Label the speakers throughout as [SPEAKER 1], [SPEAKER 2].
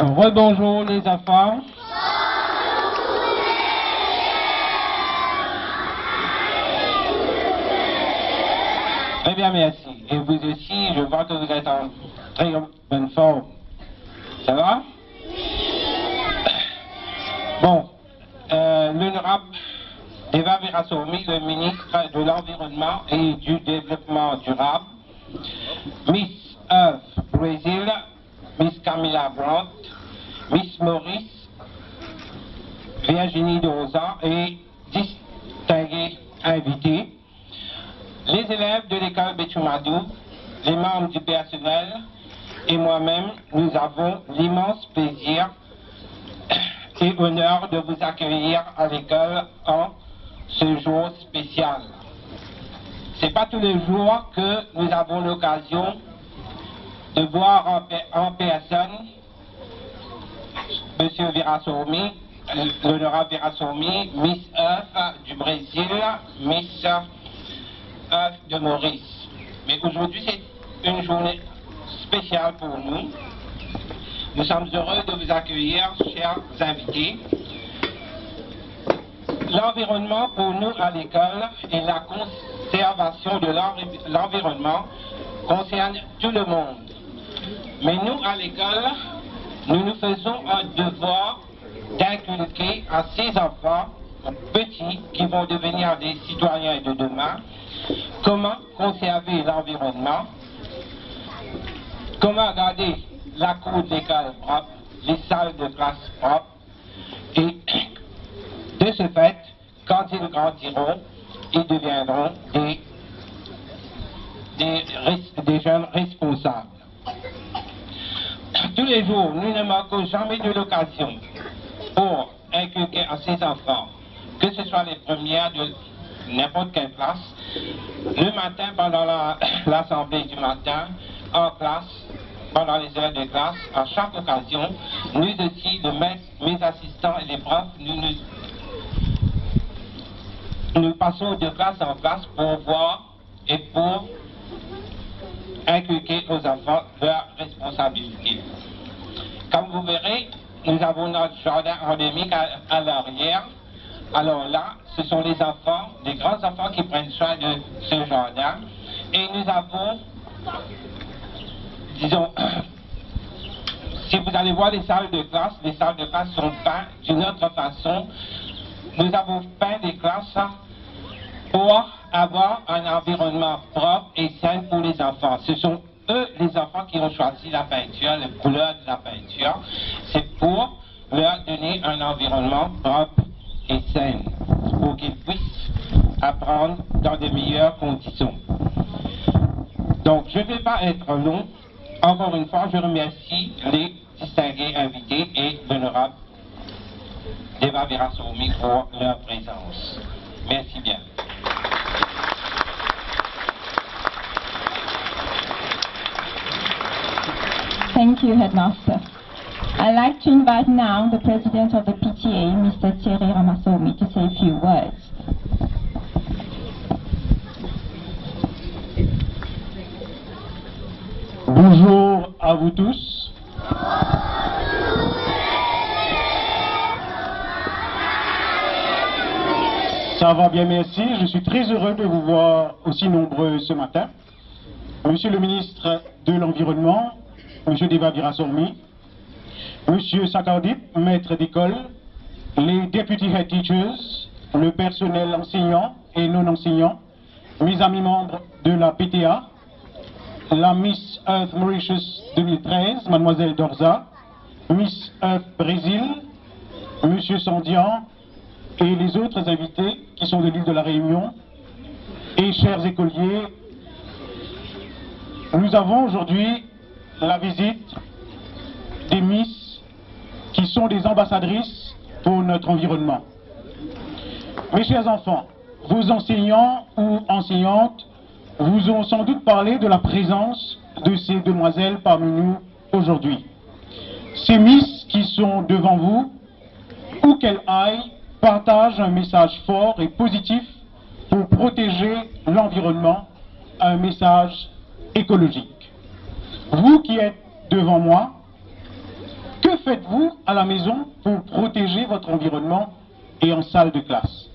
[SPEAKER 1] Rebonjour les enfants. Très bien, merci. Et vous aussi, je vois que vous êtes en très bonne forme. Ça va? Bon, l'honorable Deva Virassoumi, le ministre de l'Environnement et du Développement durable, Miss Eve Brésil, Miss Camilla Brandt, Miss Maurice, Virginie de Rosa et distingués invités, les élèves de l'école Betchoumadou, les membres du personnel et moi-même, nous avons l'immense plaisir et honneur de vous accueillir à l'école en ce jour spécial. C'est pas tous les jours que nous avons l'occasion de voir en personne M. Virassoumi, l'honorable Virassoumi, Miss Eve du Brésil, Miss Eve de Maurice. Mais aujourd'hui, c'est une journée spéciale pour nous. Nous sommes heureux de vous accueillir, chers invités. L'environnement pour nous à l'école et la conservation de l'environnement concerne tout le monde. Mais nous à l'école, nous nous faisons un devoir d'inculquer à ces enfants petits qui vont devenir des citoyens de demain comment conserver l'environnement, comment garder la cour de l'école propre, les salles de classe propres, et de ce fait, quand ils grandiront, ils deviendront des jeunes responsables. Tous les jours, nous ne manquons jamais de l'occasion pour inculquer à ces enfants, que ce soit les premières de n'importe quelle classe, le matin pendant l'assemblée du matin, en classe, pendant les heures de classe, à chaque occasion, nous aussi, mes assistants et les profs, nous passons de classe en classe pour voir et pour inculquer aux enfants leurs responsabilités. Comme vous verrez, nous avons notre jardin endémique à l'arrière. Alors là, ce sont les enfants, les grands enfants qui prennent soin de ce jardin. Et nous avons, disons, si vous allez voir les salles de classe sont peintes d'une autre façon. Nous avons peint des classes pour avoir un environnement propre et sain pour les enfants. Ce sont eux, les enfants, qui ont choisi la peinture, la couleur de la peinture. C'est pour leur donner un environnement propre et sain, pour qu'ils puissent apprendre dans de meilleures conditions. Donc, je ne vais pas être long. Encore une fois, je remercie les distingués invités et l'honorable Deva Virassoumi pour leur présence. Merci bien.
[SPEAKER 2] Thank you, Headmaster. I'd like to invite now the President of the PTA, Mr. Thierry Ramassoumi, to say a few words.
[SPEAKER 3] Bonjour à vous tous. Ça va bien, merci. Je suis très heureux de vous voir aussi nombreux ce matin. Monsieur le ministre de l'Environnement, Monsieur Deva Virassoumi, Monsieur Sakardip, maître d'école, les deputy head teachers, le personnel enseignant et non enseignant, mes amis membres de la PTA, la Miss Earth Mauritius 2013, Mademoiselle Dorza, Miss Earth Brésil, Monsieur Sandian et les autres invités qui sont de l'île de la Réunion, et chers écoliers, nous avons aujourd'hui la visite des Miss qui sont des ambassadrices pour notre environnement. Mes chers enfants, vos enseignants ou enseignantes vous ont sans doute parlé de la présence de ces demoiselles parmi nous aujourd'hui. Ces Miss qui sont devant vous, où qu'elles aillent, partagent un message fort et positif pour protéger l'environnement, un message écologique. Vous qui êtes devant moi, Que faites-vous à la maison pour protéger votre environnement et en salle de classe?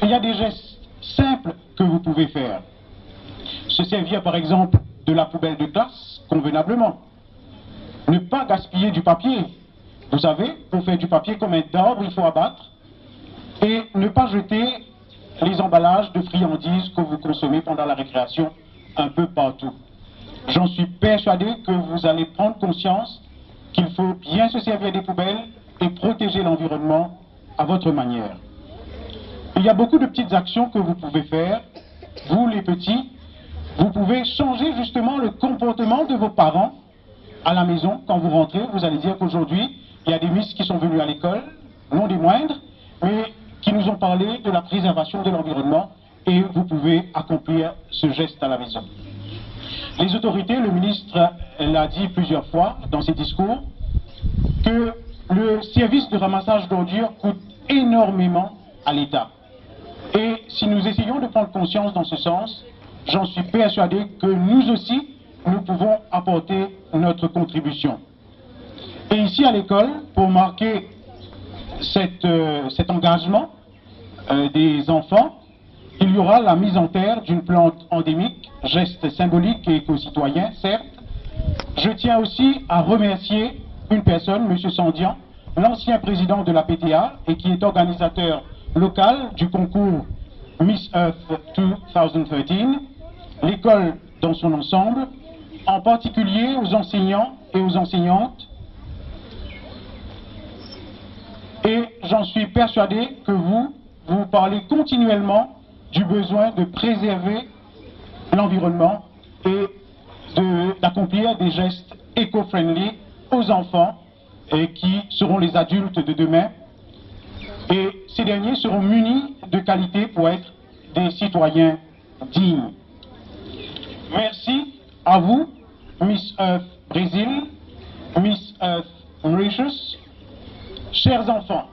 [SPEAKER 3] Il y a des gestes simples que vous pouvez faire. Se servir par exemple de la poubelle de classe convenablement. Ne pas gaspiller du papier. Vous savez, pour faire du papier, combien d'arbres il faut abattre? Et ne pas jeter les emballages de friandises que vous consommez pendant la récréation un peu partout. J'en suis persuadé que vous allez prendre conscience qu'il faut bien se servir des poubelles et protéger l'environnement à votre manière. Il y a beaucoup de petites actions que vous pouvez faire. Vous, les petits, vous pouvez changer justement le comportement de vos parents à la maison. Quand vous rentrez, vous allez dire qu'aujourd'hui, il y a des miss qui sont venus à l'école, non des moindres, mais qui nous ont parlé de la préservation de l'environnement et vous pouvez accomplir ce geste à la maison. Les autorités, le ministre l'a dit plusieurs fois dans ses discours, que le service de ramassage d'ordures coûte énormément à l'État. Et si nous essayons de prendre conscience dans ce sens, j'en suis persuadé que nous aussi, nous pouvons apporter notre contribution. Et ici à l'école, pour marquer cet engagement des enfants, il y aura la mise en terre d'une plante endémique, geste symbolique et éco-citoyen, certes. Je tiens aussi à remercier une personne, M. Sandian, l'ancien président de la PTA et qui est organisateur local du concours Miss Earth 2013, l'école dans son ensemble, en particulier aux enseignants et aux enseignantes. Et j'en suis persuadé que vous parlez continuellement du besoin de préserver l'environnement et d'accomplir des gestes éco-friendly aux enfants et qui seront les adultes de demain. Et ces derniers seront munis de qualité pour être des citoyens dignes. Merci à vous, Miss Earth Brésil, Miss Earth Mauritius. Chers enfants,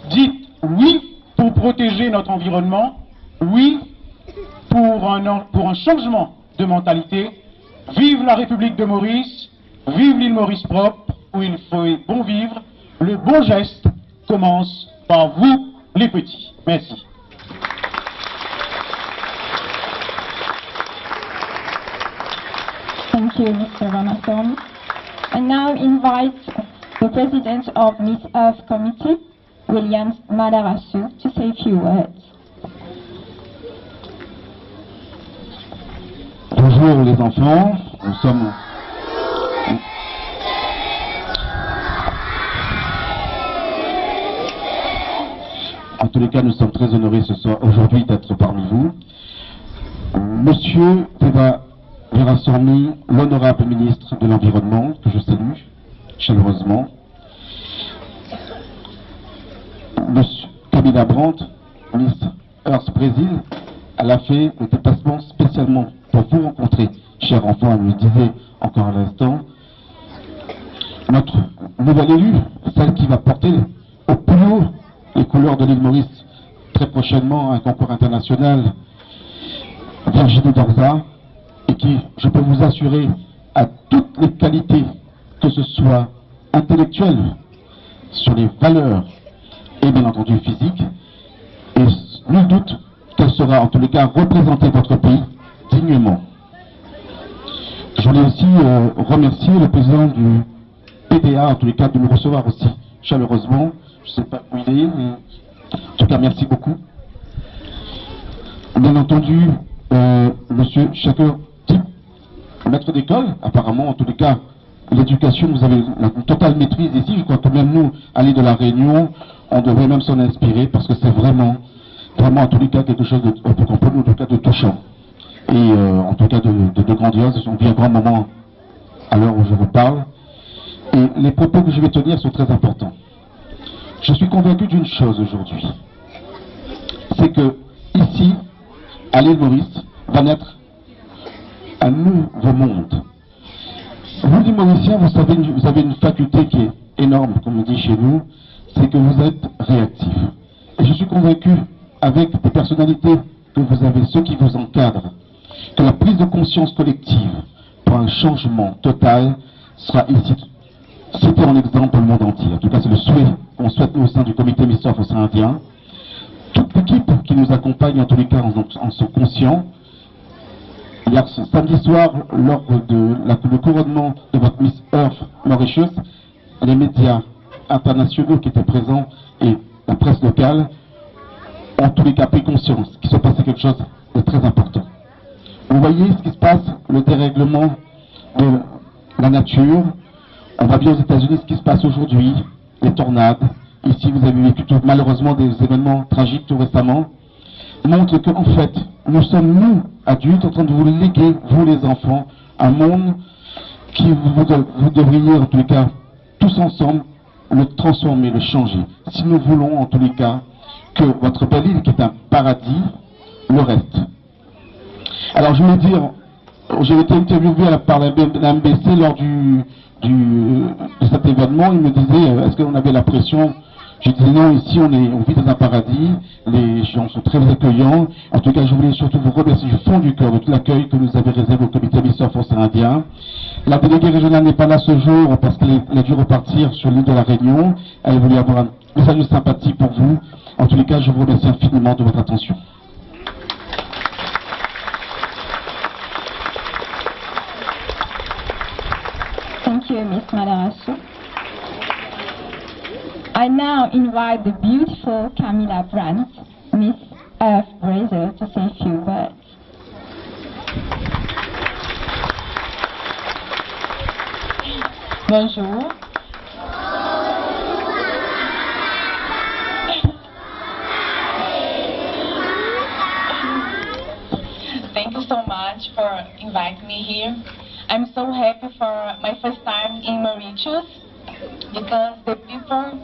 [SPEAKER 3] dites oui pour protéger notre environnement, oui pour un changement de mentalité. Vive la République de Maurice, vive l'île Maurice propre, où il faut bon vivre. Le bon geste commence par vous, les petits. Merci.
[SPEAKER 2] Thank you, Mr. Ramaswamy. I now invite the President of Miss Earth Committee, William Madarasu, to say a few words.
[SPEAKER 4] Bonjour les enfants, nous sommes... En tous les cas, nous sommes très honorés ce soir, aujourd'hui d'être parmi vous. Monsieur Deva Virasamy, l'honorable ministre de l'Environnement, que je salue chaleureusement. Monsieur Camilla Brandt, ministre Earth Brésil, elle a fait le déplacement spécialement pour vous rencontrer, chers enfants. Elle me disait encore à l'instant, notre nouvelle élue, celle qui va porter au plus haut les couleurs de l'île Maurice, très prochainement à un concours international, Virginie Dorza, et qui, je peux vous assurer, a toutes les qualités, que ce soit intellectuelles, sur les valeurs et bien entendu physiques, et nul doute qu'elle sera en tous les cas représenter votre pays dignement. Je voulais aussi remercier le président du PTA, en tous les cas, de nous recevoir aussi chaleureusement. Je ne sais pas où il est, mais en tout cas, merci beaucoup. Bien entendu, monsieur Shaker Tip, maître d'école, apparemment, en tous les cas, l'éducation, vous avez la totale maîtrise ici. Je crois que même nous, aller de la Réunion, on devrait même s'en inspirer parce que c'est vraiment, en tous les cas, quelque chose de, en tout cas, de touchant. Et en tout cas, de grandiose. On vit un grand moment à l'heure où je vous parle. Et les propos que je vais tenir sont très importants. Je suis convaincu d'une chose aujourd'hui. C'est que, ici, à l'île Maurice, va naître un nouveau monde. Vous, les Mauriciens, vous avez une faculté qui est énorme, comme on dit chez nous, c'est que vous êtes réactifs. Et je suis convaincu, avec des personnalités que vous avez, ceux qui vous encadrent, que la prise de conscience collective pour un changement total sera ici citer en exemple pour le monde entier. En tout cas, c'est le souhait qu'on souhaite nous au sein du comité Miss Earth océan Indien. Toute l'équipe qui nous accompagne, en tous les cas, en sont conscients. Hier, samedi soir, lors de le couronnement de votre Miss Earth Mauritius, les médias internationaux qui étaient présents et la presse locale ont en tous les cas pris conscience qu'il se passait quelque chose de très important. Vous voyez ce qui se passe, le dérèglement de la nature. On voit bien aux États-Unis ce qui se passe aujourd'hui, les tornades. Ici, vous avez vécu malheureusement des événements tragiques tout récemment. Montre qu'en fait, nous sommes, nous, adultes, en train de vous léguer, vous les enfants, un monde qui vous devriez, en tous les cas, tous ensemble, le transformer, le changer. Si nous voulons, en tous les cas, que votre belle île, qui est un paradis, le reste. Alors, je voulais dire, j'ai été interviewé par la MBC lors de cet événement. Il me disait, est-ce qu'on avait la pression? Je disais non, ici on vit dans un paradis, les gens sont très accueillants. En tout cas, je voulais surtout vous remercier du fond du cœur de tout l'accueil que nous avez réservé au comité Miss Earth océan Indien. La déléguée régionale n'est pas là ce jour parce qu'elle a dû repartir sur l'île de la Réunion. Elle voulait avoir un message de sympathie pour vous. En tous les cas, je vous remercie infiniment de votre attention.
[SPEAKER 2] Thank you, Miss Madarasu. I now invite the beautiful Camilla Brandt, Miss Earth Brazil, to say a few words.
[SPEAKER 5] Bonjour. Thank you so much for inviting me here. I'm so happy for my first time in Mauritius because the people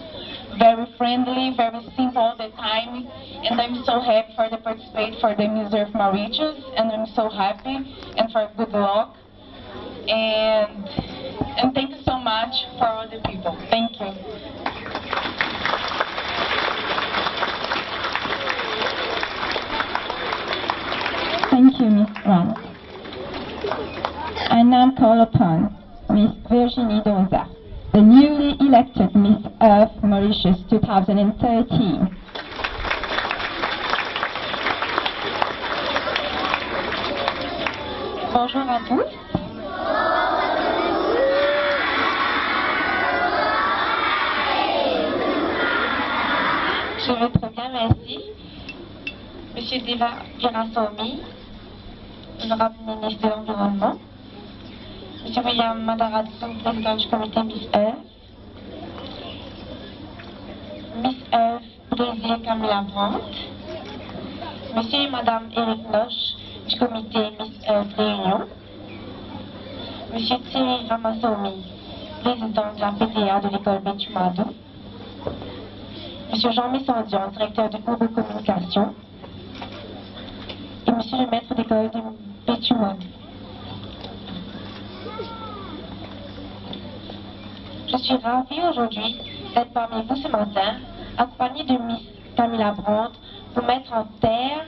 [SPEAKER 5] very friendly, very simple all the time, and I'm so happy for the participate for the Miss Earth Mauritius, and I'm so happy and for good luck. And thank you so much for all the people. Thank you.
[SPEAKER 2] Thank you, Miss Grant. I now call upon Miss Virginie Donza, the newly elected Miss Earth Mauritius 2013.
[SPEAKER 5] Bonjour à tous. Je vais très bien, merci. Monsieur Deva Virasamy, honorable ministre de l'Environnement. Monsieur William Madaratsu, président du comité Miss Earth. Miss Earth Brésil Camilla Brandt. Monsieur et Madame Eric Noche du comité Miss Earth Réunion. Monsieur Thierry Ramasamy, président de la PTA de l'école Betumado. Monsieur Jean Messandian, directeur de cours de communication. Et Monsieur le maître d'école de Betumado. Je suis ravie aujourd'hui d'être parmi vous ce matin, accompagnée de Miss Camilla Brandt, pour mettre en terre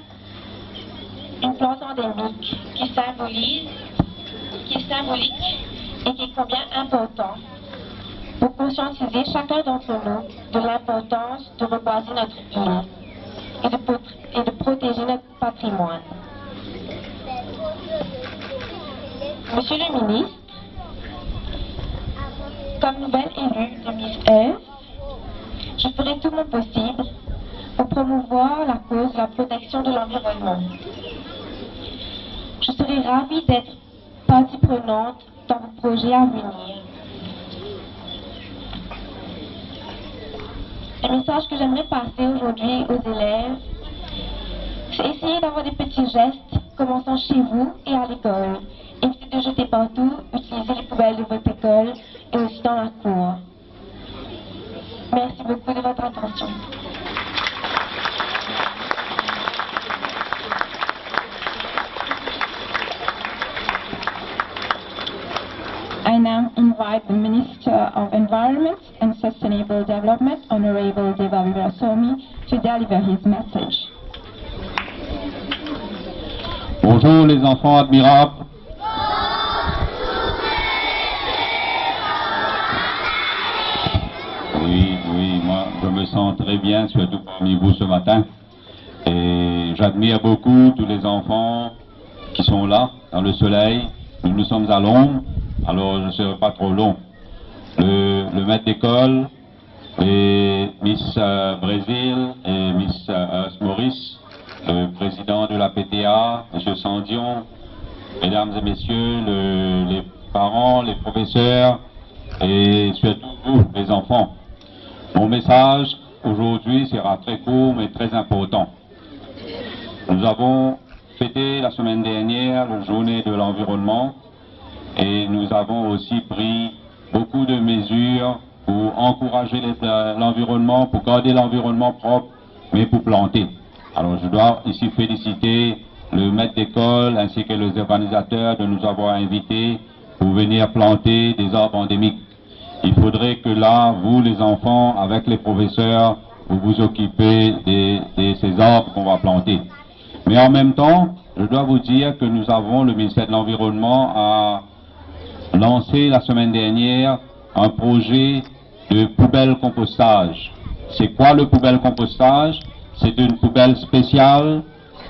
[SPEAKER 5] une plante endémique qui est symbolique et qui est combien important pour conscientiser chacun d'entre nous de l'importance de reboiser notre île et de protéger notre patrimoine. Monsieur le ministre, comme nouvelle élue de Miss Earth, je ferai tout mon possible pour promouvoir la cause de la protection de l'environnement. Je serai ravie d'être partie prenante dans vos projets à venir. Le message que j'aimerais passer aujourd'hui aux élèves, c'est essayer d'avoir des petits gestes, commençant chez vous et à l'école. Évitez de jeter partout, utilisez les poubelles de votre école et aussi dans la cour. Merci beaucoup de votre attention.
[SPEAKER 2] I now invite the Minister of Environment and Sustainable Development, Honorable Deva Virasamy, to deliver his message.
[SPEAKER 6] Bonjour les enfants admirables. sens très bien, surtout parmi vous ce matin. Et j'admire beaucoup tous les enfants qui sont là, dans le soleil. Nous sommes à l'ombre, alors je ne serai pas trop long. Le maître d'école, et Miss Brésil et Miss Maurice, le président de la PTA, M. Sandion, mesdames et messieurs, les parents, les professeurs et surtout vous, les enfants. Mon message aujourd'hui sera très court mais très important. Nous avons fêté la semaine dernière la journée de l'environnement et nous avons aussi pris beaucoup de mesures pour encourager l'environnement, pour garder l'environnement propre, mais pour planter. Alors je dois ici féliciter le maître d'école ainsi que les organisateurs de nous avoir invités pour venir planter des arbres endémiques. Il faudrait que là, vous les enfants, avec les professeurs, vous vous occupez de ces arbres qu'on va planter. Mais en même temps, je dois vous dire que nous avons, le ministère de l'Environnement a lancé la semaine dernière un projet de poubelle compostage. C'est quoi le poubelle compostage? C'est une poubelle spéciale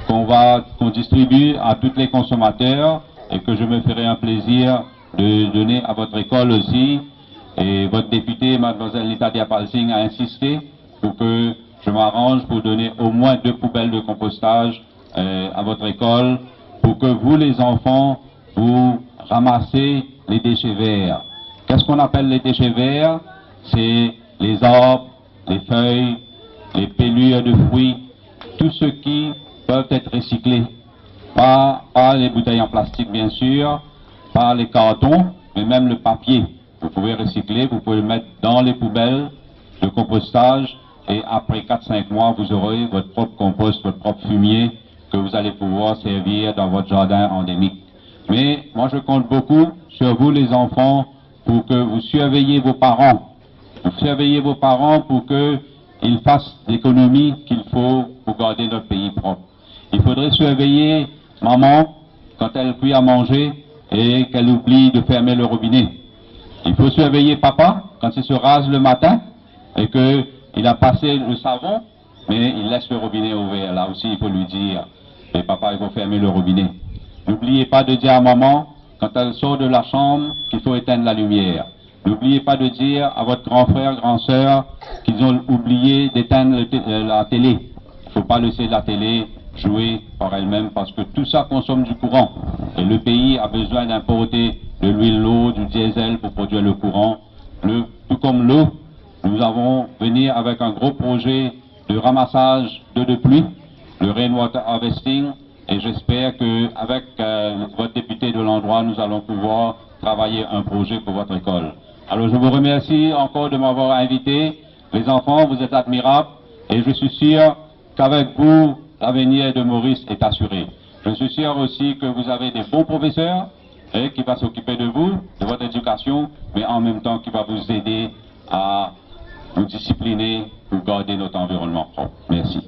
[SPEAKER 6] qu'on distribue à tous les consommateurs et que je me ferai un plaisir de donner à votre école aussi. Et votre députée, mademoiselle Lita Diapalsing, a insisté pour que je m'arrange pour donner au moins 2 poubelles de compostage à votre école pour que vous, les enfants, vous ramassez les déchets verts. Qu'est-ce qu'on appelle les déchets verts? C'est les arbres, les feuilles, les pelures de fruits, tout ce qui peuvent être recyclés. Pas les bouteilles en plastique, bien sûr, pas les cartons, mais même le papier. Vous pouvez recycler, vous pouvez le mettre dans les poubelles de compostage et après 4-5 mois, vous aurez votre propre compost, votre propre fumier que vous allez pouvoir servir dans votre jardin endémique. Mais moi, je compte beaucoup sur vous, les enfants, pour que vous surveillez vos parents. Vous surveillez vos parents pour qu'ils fassent l'économie qu'il faut pour garder notre pays propre. Il faudrait surveiller maman quand elle cuit à manger et qu'elle oublie de fermer le robinet. Il faut surveiller papa quand il se rase le matin et qu'il a passé le savon, mais il laisse le robinet ouvert. Là aussi, il faut lui dire, et papa, il faut fermer le robinet. N'oubliez pas de dire à maman, quand elle sort de la chambre, qu'il faut éteindre la lumière. N'oubliez pas de dire à votre grand frère, grand sœur, qu'ils ont oublié d'éteindre la télé. Il ne faut pas laisser la télé jouer par elle-même parce que tout ça consomme du courant. Et le pays a besoin d'importer de l'huile, l'eau, du diesel pour produire le courant. Tout comme l'eau, nous allons venir avec un gros projet de ramassage d'eau de pluie, le rainwater harvesting, et j'espère qu'avec votre député de l'endroit, nous allons pouvoir travailler un projet pour votre école. Alors je vous remercie encore de m'avoir invité. Les enfants, vous êtes admirables et je suis sûr qu'avec vous, l'avenir de Maurice est assuré. Je suis sûr aussi que vous avez des bons professeurs qui vont s'occuper de vous, de votre éducation, mais en même temps qui va vous aider à vous discipliner pour garder notre environnement propre. Merci.